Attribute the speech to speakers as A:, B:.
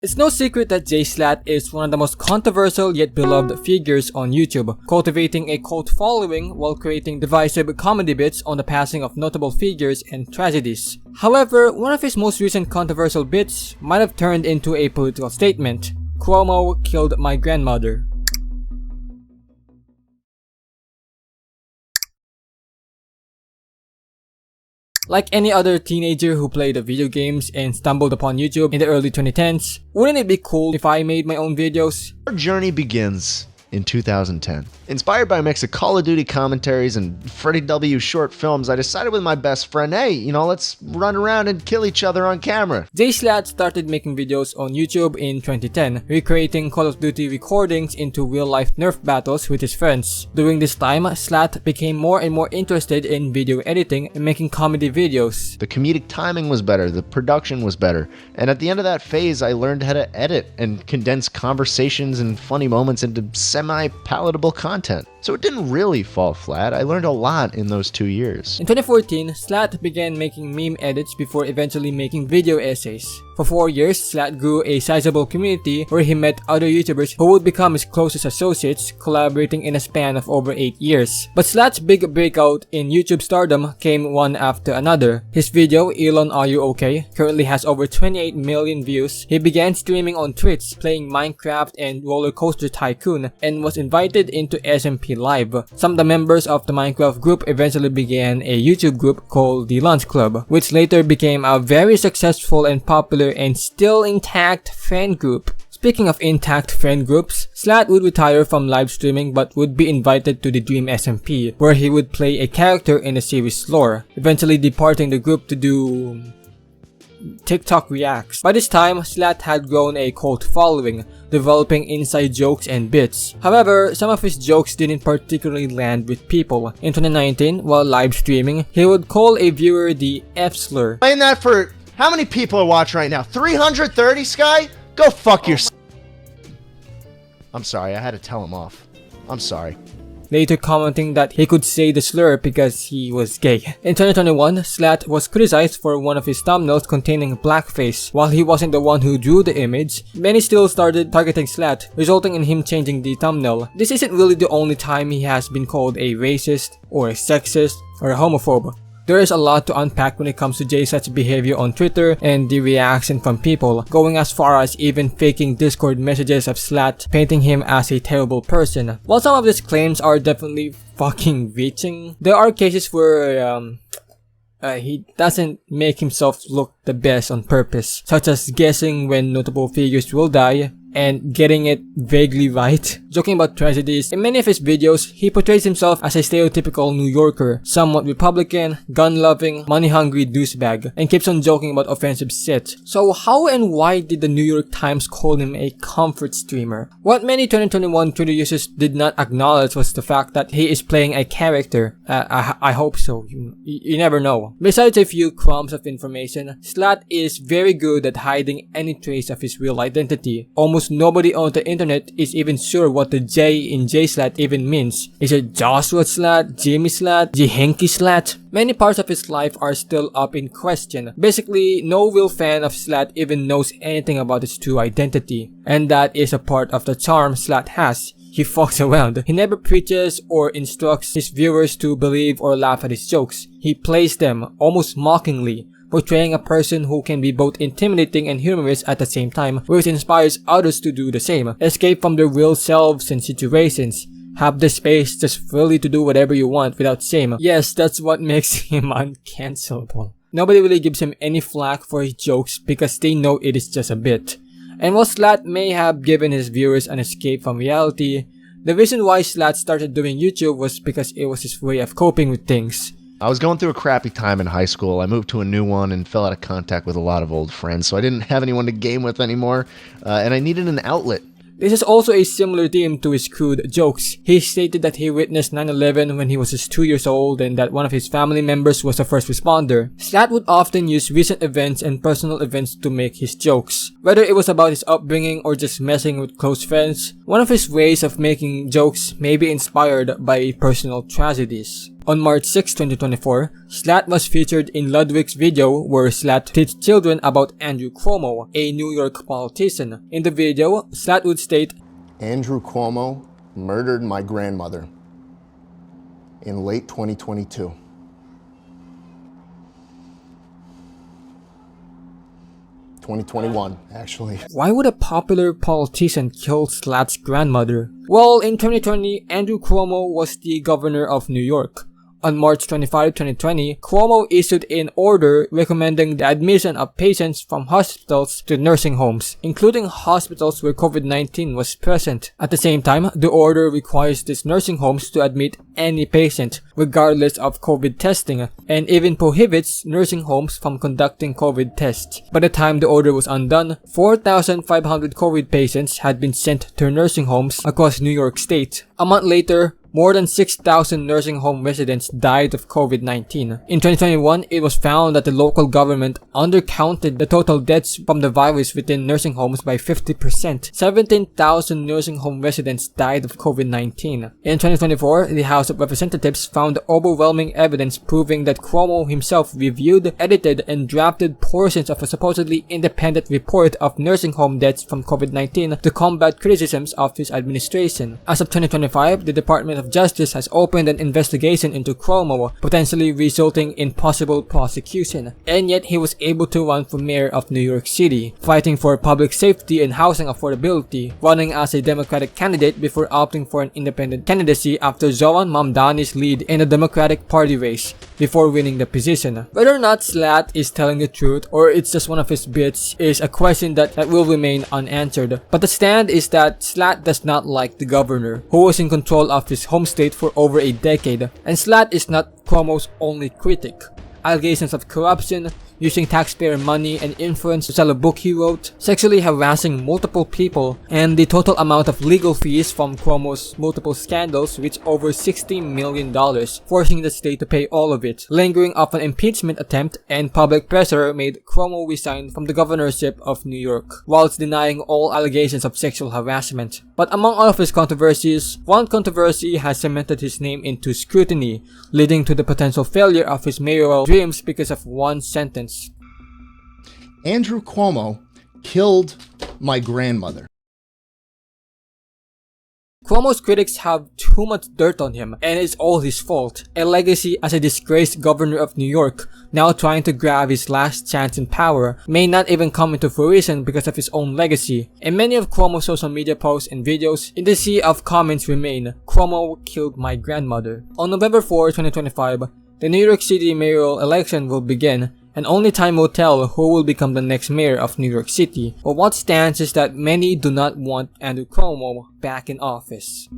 A: It's no secret that Jschlatt is one of the most controversial yet beloved figures on YouTube, cultivating a cult following while creating divisive comedy bits on the passing of notable figures and tragedies. However, one of his most recent controversial bits might have turned into a political statement. Cuomo killed my grandmother. Like any other teenager who played video games and stumbled upon YouTube in the early 2010s, wouldn't it be cool if I made my own videos?
B: Our journey begins in 2010. Inspired by a mix of Call of Duty commentaries and Freddie W. short films, I decided with my best friend, hey, let's run around and kill each other on camera.
A: Jschlatt started making videos on YouTube in 2010, recreating Call of Duty recordings into real-life Nerf battles with his friends. During this time, Jschlatt became more and more interested in video editing and making comedy videos.
B: The comedic timing was better, the production was better, and at the end of that phase, I learned how to edit and condense conversations and funny moments into semi-palatable content. So it didn't really fall flat. I learned a lot in those 2 years.
A: In 2014, Jschlatt began making meme edits before eventually making video essays. For 4 years, Jschlatt grew a sizable community where he met other YouTubers who would become his closest associates, collaborating in a span of over 8 years. But Jschlatt's big breakout in YouTube stardom came one after another. His video, Elon Are You Okay?, currently has over 28 million views. He began streaming on Twitch, playing Minecraft and Roller Coaster Tycoon, and was invited into SMP Live. Some of the members of the Minecraft group eventually began a YouTube group called The Lunch Club, which later became a very successful and popular and still intact fan group. Speaking of intact friend groups, Jschlatt would retire from live streaming but would be invited to the Dream SMP, where he would play a character in the series lore, eventually departing the group to do TikTok reacts. By this time, Jschlatt had grown a cult following, developing inside jokes and bits. However, some of his jokes didn't particularly land with people. In 2019, while live streaming, he would call a viewer the F-slur.
B: Playing that for how many people are watching right now? 330, Sky? Go fuck yourself. I'm sorry, I had to tell him off. I'm sorry.
A: Later commenting that he could say the slur because he was gay. In 2021, Jschlatt was criticized for one of his thumbnails containing blackface. While he wasn't the one who drew the image, many still started targeting Jschlatt, resulting in him changing the thumbnail. This isn't really the only time he has been called a racist, or a sexist, or a homophobe. There is a lot to unpack when it comes to Jschlatt's behavior on Twitter and the reaction from people, going as far as even faking Discord messages of Jschlatt, painting him as a terrible person. While some of these claims are definitely fucking reaching, there are cases where he doesn't make himself look the best on purpose, such as guessing when notable figures will die and getting it vaguely right. Joking about tragedies, in many of his videos, he portrays himself as a stereotypical New Yorker, somewhat Republican, gun-loving, money-hungry douchebag, and keeps on joking about offensive shit. So how and why did the New York Times call him a comfort streamer? What many 2021 Twitter users did not acknowledge was the fact that he is playing a character. I hope so. You never know. Besides a few crumbs of information, Jschlatt is very good at hiding any trace of his real identity. Almost nobody on the internet is even sure what the J in Jschlatt even means. Is it Joshua Jschlatt, Jimmy Jschlatt, Jihenki Jschlatt? Many parts of his life are still up in question. Basically, no real fan of Jschlatt even knows anything about his true identity. And that is a part of the charm Jschlatt has. He fucks around. He never preaches or instructs his viewers to believe or laugh at his jokes. He plays them, almost mockingly, portraying a person who can be both intimidating and humorous at the same time, which inspires others to do the same. Escape from their real selves and situations. Have the space just freely to do whatever you want without shame. Yes, that's what makes him uncancelable. Nobody really gives him any flack for his jokes because they know it is just a bit. And while Jschlatt may have given his viewers an escape from reality, the reason why Jschlatt started doing YouTube was because it was his way of coping with things.
B: I was going through a crappy time in high school. I moved to a new one and fell out of contact with a lot of old friends, so I didn't have anyone to game with anymore, and I needed an outlet.
A: This is also a similar theme to his crude jokes. He stated that he witnessed 9/11 when he was just 2 years old and that one of his family members was a first responder. Jschlatt would often use recent events and personal events to make his jokes. Whether it was about his upbringing or just messing with close friends, one of his ways of making jokes may be inspired by personal tragedies. On March 6, 2024, Jschlatt was featured in Ludwig's video where Jschlatt teaches children about Andrew Cuomo, a New York politician. In the video, Jschlatt would state,
C: Andrew Cuomo murdered my grandmother in late 2022. Actually.
A: Why would a popular politician kill Jschlatt's grandmother? Well, in 2020, Andrew Cuomo was the governor of New York. On March 25, 2020, Cuomo issued an order recommending the admission of patients from hospitals to nursing homes, including hospitals where COVID-19 was present. At the same time, the order requires these nursing homes to admit any patient, regardless of COVID testing, and even prohibits nursing homes from conducting COVID tests. By the time the order was undone, 4,500 COVID patients had been sent to nursing homes across New York State. A month later, more than 6,000 nursing home residents died of COVID-19. In 2021, it was found that the local government undercounted the total deaths from the virus within nursing homes by 50%. 17,000 nursing home residents died of COVID-19. In 2024, the House of Representatives found overwhelming evidence proving that Cuomo himself reviewed, edited, and drafted portions of a supposedly independent report of nursing home deaths from COVID-19 to combat criticisms of his administration. As of 2025, the Department of Justice has opened an investigation into Cuomo, potentially resulting in possible prosecution. And yet he was able to run for mayor of New York City, fighting for public safety and housing affordability, running as a Democratic candidate before opting for an independent candidacy after Zoran Mamdani's lead in the Democratic Party race, before winning the position. Whether or not Jschlatt is telling the truth or it's just one of his bits is a question that will remain unanswered. But the stand is that Jschlatt does not like the governor, who was in control of his home state for over a decade, and Jschlatt is not Cuomo's only critic. Allegations of corruption, using taxpayer money and influence to sell a book he wrote, sexually harassing multiple people, and the total amount of legal fees from Cuomo's multiple scandals reached over $60 million, forcing the state to pay all of it. Lingering of an impeachment attempt and public pressure made Cuomo resign from the governorship of New York, whilst denying all allegations of sexual harassment. But among all of his controversies, one controversy has cemented his name into scrutiny, leading to the potential failure of his mayoral dreams because of one sentence.
C: Andrew Cuomo killed my grandmother.
A: Cuomo's critics have too much dirt on him, and it's all his fault. A legacy as a disgraced governor of New York, now trying to grab his last chance in power, may not even come into fruition because of his own legacy. And many of Cuomo's social media posts and videos in the sea of comments remain, Cuomo killed my grandmother. On November 4, 2025, the New York City mayoral election will begin, and only time will tell who will become the next mayor of New York City. But what stands is that many do not want Andrew Cuomo back in office.